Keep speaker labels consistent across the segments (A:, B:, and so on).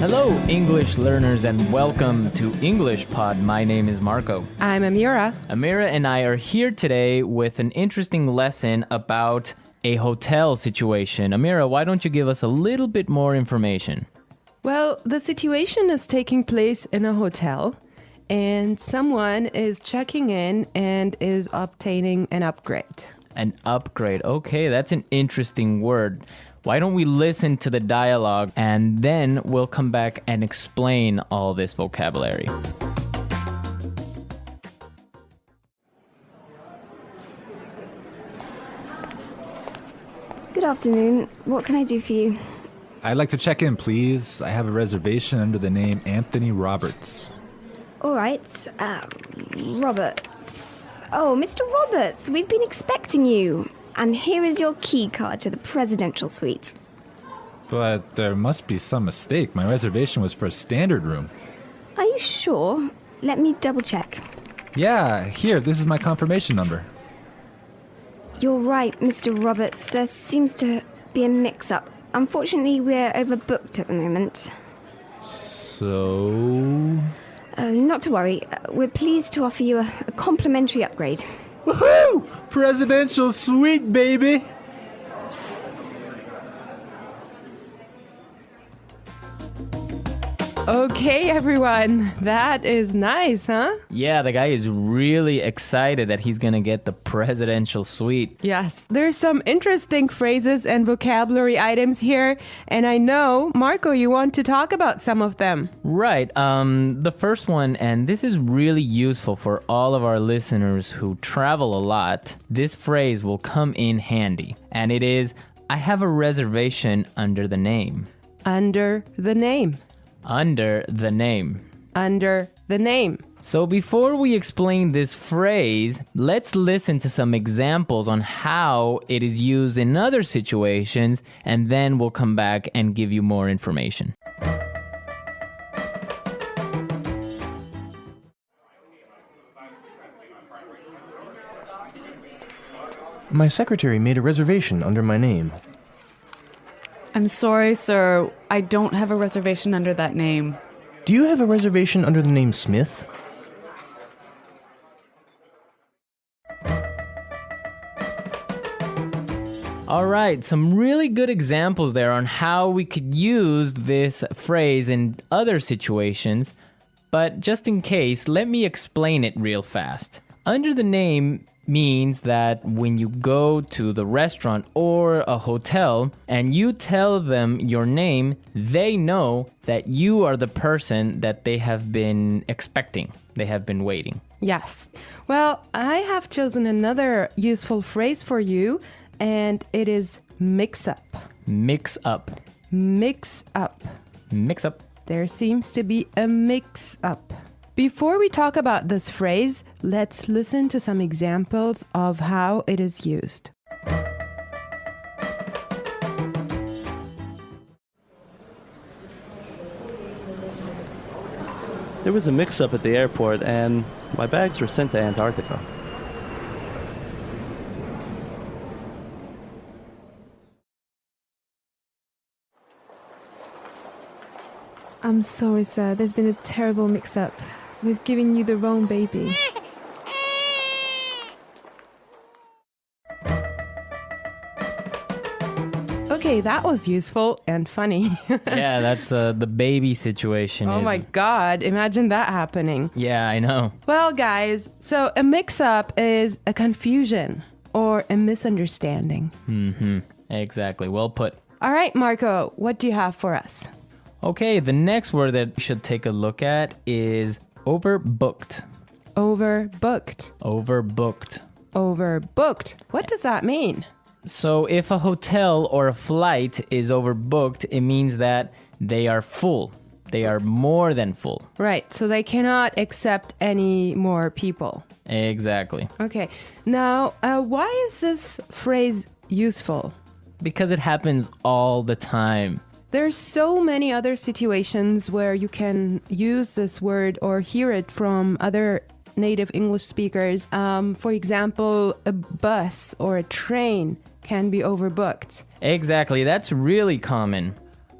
A: Hello, English learners, and welcome to English Pod. My name is Marco.
B: I'm Amira.
A: Amira and I are here today with an interesting lesson about a hotel situation. Amira, why don't you give us a little bit more information?
B: Well, the situation is taking place in a hotel, and someone is checking in and is obtaining an upgrade.
A: An upgrade. Okay, that's an interesting word. Why don't we listen to the dialogue and then we'll come back and explain all this vocabulary.
C: Good afternoon. What can I do for you?
D: I'd like to check in, please. I have a reservation under the name Anthony Roberts.
C: All right. Roberts. Oh, Mr. Roberts, we've been expecting you. And here is your key card to the presidential suite.
D: But there must be some mistake. My reservation was for a standard room.
C: Are you sure? Let me double check.
D: Yeah, here, this is my confirmation number.
C: You're right, Mr. Roberts. There seems to be a mix-up. Unfortunately, we're overbooked at the moment.
D: So...
C: Not to worry. We're pleased to offer you a complimentary upgrade.
D: Woohoo! Presidential suite, baby!
B: Okay, everyone. That is nice, huh?
A: Yeah, the guy is really excited that he's gonna get the presidential suite.
B: Yes, there's some interesting phrases and vocabulary items here, and I know, Marco, you want to talk about some of them.
A: Right. The first one, and this is really useful for all of our listeners who travel a lot. This phrase will come in handy, and it is, I have a reservation under the name.
B: Under the name.
A: Under the name.
B: Under the name.
A: So before we explain this phrase, let's listen to some examples on how it is used in other situations, and then we'll come back and give you more information.
E: My secretary made a reservation under my name.
F: I'm sorry, sir. I don't have a reservation under that name.
E: Do you have a reservation under the name Smith?
A: All right, some really good examples there on how we could use this phrase in other situations, but just in case, let me explain it real fast. Under the name means that when you go to the restaurant or a hotel and you tell them your name, they know that you are the person that they have been expecting. They have been waiting.
B: Yes. Well, I have chosen another useful phrase for you, and it is mix up.
A: Mix up.
B: Mix up.
A: Mix up.
B: There seems to be a mix up. Before we talk about this phrase, let's listen to some examples of how it is used.
G: There was a mix-up at the airport and my bags were sent to Antarctica.
H: I'm sorry, sir. There's been a terrible mix-up. We've given you the wrong baby.
B: Okay, that was useful and funny.
A: Yeah, that's the baby situation.
B: Oh my God, imagine that happening.
A: Yeah, I know.
B: Well, guys, so a mix-up is a confusion or a misunderstanding.
A: Mm-hmm. Exactly. Well put.
B: All right, Marco, what do you have for us?
A: Okay, the next word that we should take a look at is overbooked.
B: Overbooked.
A: Overbooked.
B: Overbooked. What does that mean?
A: So if a hotel or a flight is overbooked, it means that they are full. They are more than full.
B: Right, so they cannot accept any more people.
A: Exactly.
B: Okay, now why is this phrase useful?
A: Because it happens all the time.
B: There's so many other situations where you can use this word or hear it from other native English speakers. For example, a bus or a train can be overbooked.
A: Exactly, that's really common.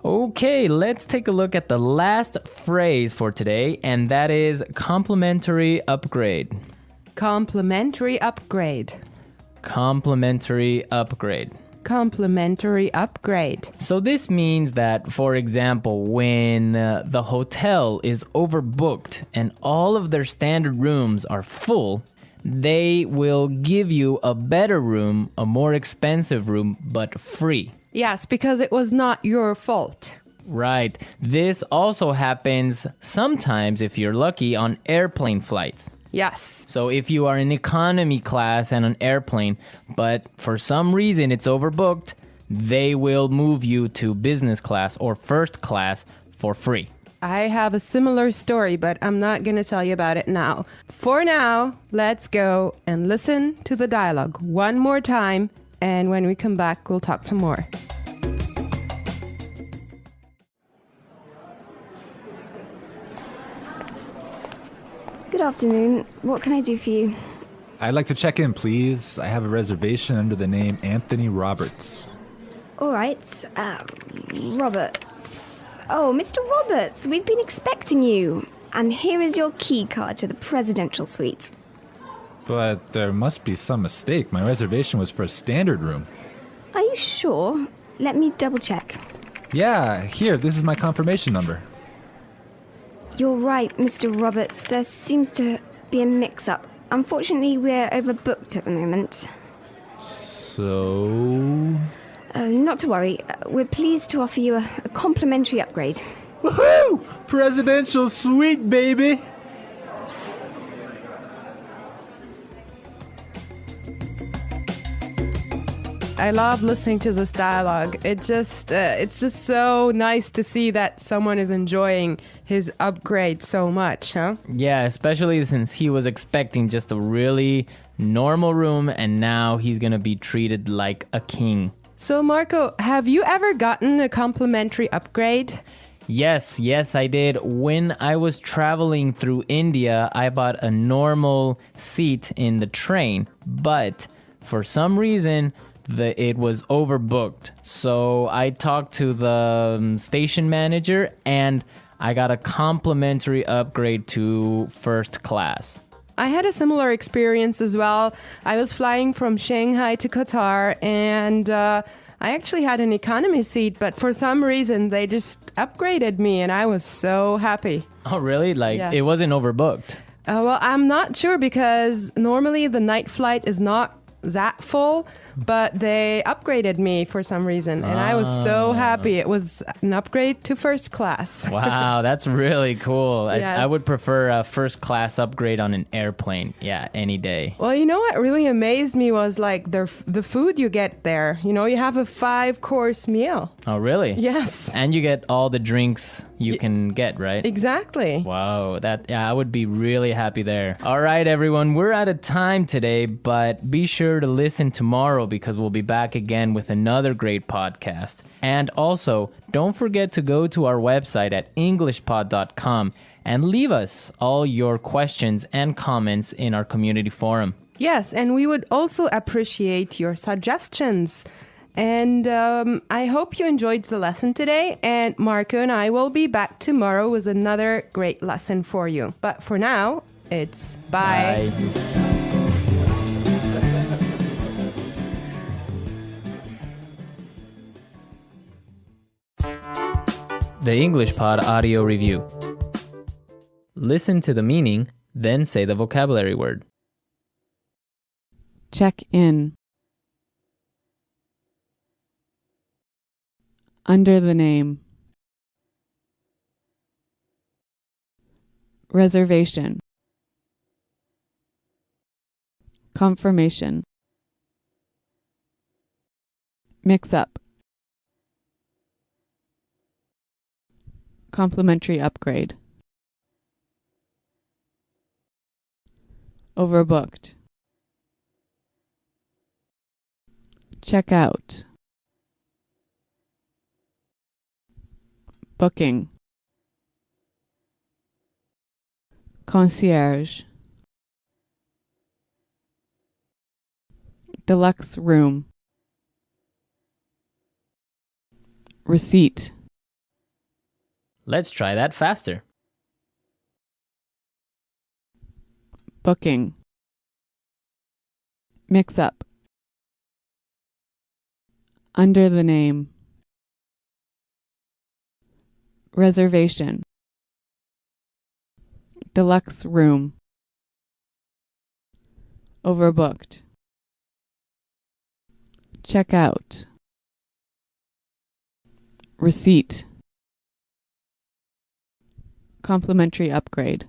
A: Okay, let's take a look at the last phrase for today, and that is complimentary upgrade.
B: Complimentary upgrade.
A: Complimentary upgrade.
B: Complimentary upgrade.
A: So this means that, for example, when the hotel is overbooked and all of their standard rooms are full, they will give you a better room, a more expensive room, but free.
B: Yes, because it was not your fault.
A: Right. This also happens sometimes, if you're lucky, on airplane flights.
B: Yes.
A: So if you are in economy class and an airplane, but for some reason it's overbooked, they will move you to business class or first class for free.
B: I have a similar story, but I'm not going to tell you about it now. For now, let's go and listen to the dialogue one more time, and when we come back, we'll talk some more.
C: Good afternoon. What can I do for you?
D: I'd like to check in, please. I have a reservation under the name Anthony Roberts.
C: All right. Roberts. Oh, Mr. Roberts, we've been expecting you. And here is your key card to the presidential suite.
D: But there must be some mistake. My reservation was for a standard room.
C: Are you sure? Let me double check.
D: Yeah, here, this is my confirmation number.
C: You're right, Mr. Roberts. There seems to be a mix-up. Unfortunately, we're overbooked at the moment.
D: So...
C: Not to worry. We're pleased to offer you a complimentary upgrade.
D: Woohoo! Presidential suite, baby!
B: I love listening to this dialogue. It's just so nice to see that someone is enjoying his upgrade so much, huh?
A: Yeah, especially since he was expecting just a really normal room and now he's gonna be treated like a king.
B: So Marco, have you ever gotten a complimentary upgrade?
A: Yes, I did. When I was traveling through India, I bought a normal seat in the train, but for some reason, it was overbooked. So I talked to the station manager and I got a complimentary upgrade to first class.
B: I had a similar experience as well. I was flying from Shanghai to Qatar and I actually had an economy seat, but for some reason they just upgraded me and I was so happy.
A: Oh, really? Like,
B: Yes.
A: It wasn't overbooked?
B: Well, I'm not sure because normally the night flight is not that full, but they upgraded me for some reason and I was so happy. It was an upgrade to first class.
A: Wow, that's really cool.
B: Yes.
A: I would prefer a first class upgrade on an airplane. Yeah, any day.
B: Well, you know what really amazed me was like the food you get there. You know, you have a 5-course meal.
A: Oh, really?
B: Yes.
A: And you get all the drinks you can get, right?
B: Exactly.
A: Wow, I would be really happy there. All right, everyone, we're out of time today, but be sure to listen tomorrow because we'll be back again with another great podcast. And also, don't forget to go to our website at englishpod.com and leave us all your questions and comments in our community forum.
B: Yes, and we would also appreciate your suggestions. And I hope you enjoyed the lesson today. And Marco and I will be back tomorrow with another great lesson for you. But for now, it's bye.
A: The English Pod Audio Review. Listen to the meaning, then say the vocabulary word.
F: Check in. Under the name. Reservation. Confirmation. Mix up. Complimentary upgrade. Overbooked. Check out. Booking. Concierge. Deluxe room. Receipt.
A: Let's try that faster.
F: Booking. Mix up. Under the name. Reservation. Deluxe room. Overbooked. Check out. Receipt. Complimentary upgrade.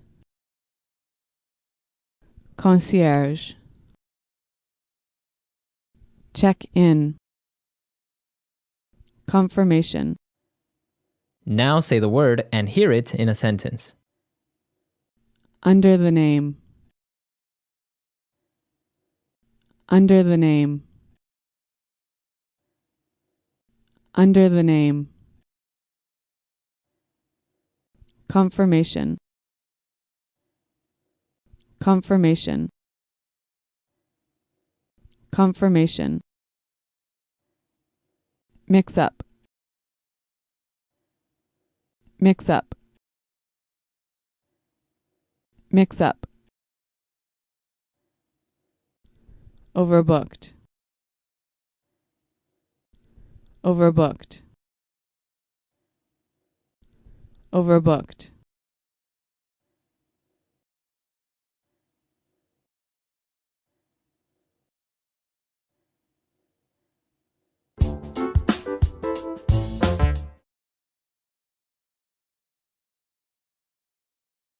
F: Concierge. Check in. Confirmation.
A: Now say the word and hear it in a sentence.
F: Under the name. Under the name. Under the name. Confirmation. Confirmation. Confirmation. Mix up. Mix up. Mix up. Overbooked. Overbooked. Overbooked.